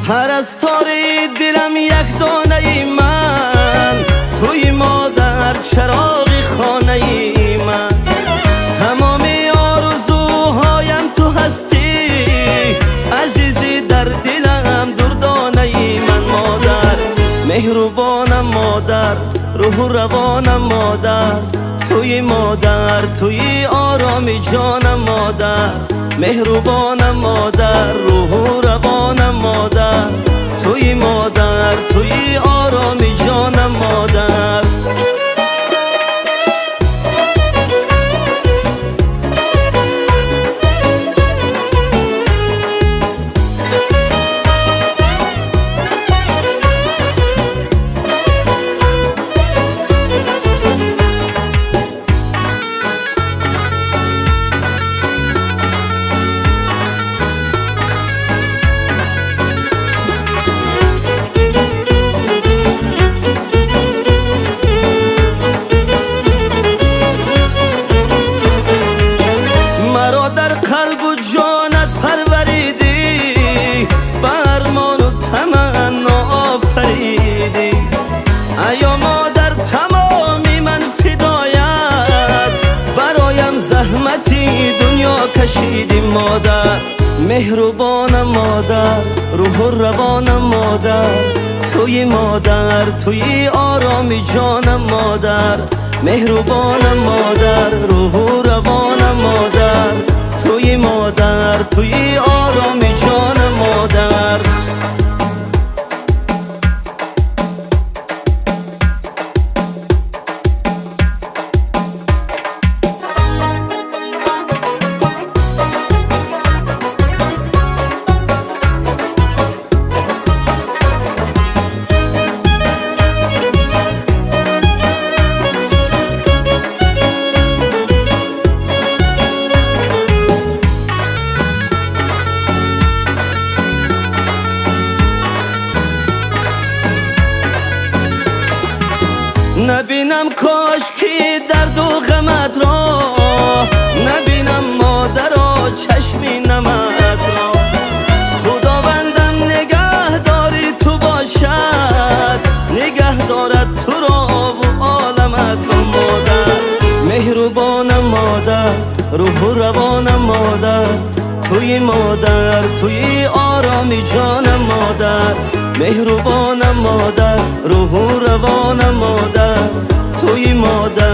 پرستاری دلم یک دانه ای من، توی مادر چراغی خانه ای من. تمامی آرزوهایم تو هستی، عزیزی در دلم دردانه ای من. مادر مهربانم، مادر روح و روانم، مادر توی مادر توی آرامی جانم. مادر مهربانم، مادر روح و روانم، مادر توی مادر توی آرامی جانم. مادر قلب و جانت پروریدی، برمان و تمنا آفریدی. ایا مادر تمامی من فدایت، برایم زحمتی دنیا کشیدی. مادر مهربانم، مادر روح و روانم، مادر توی مادر توی آرامی جانم. مادر مهربانم، مادر روح و روانم، مادر توی مادر توی آرامی جانم. مادر نبینم کاشکی درد و غمت را، نبینم مادرها چشمی نمت را. خداوندم نگه داری تو باشد، نگه دارد تو را و عالمت را. مادر مهربانم، مادر روح و روانم، مادر توی مادر توی آرامی جانم. مادر مهربانم، مادر روح و روانم، مادر توی مادر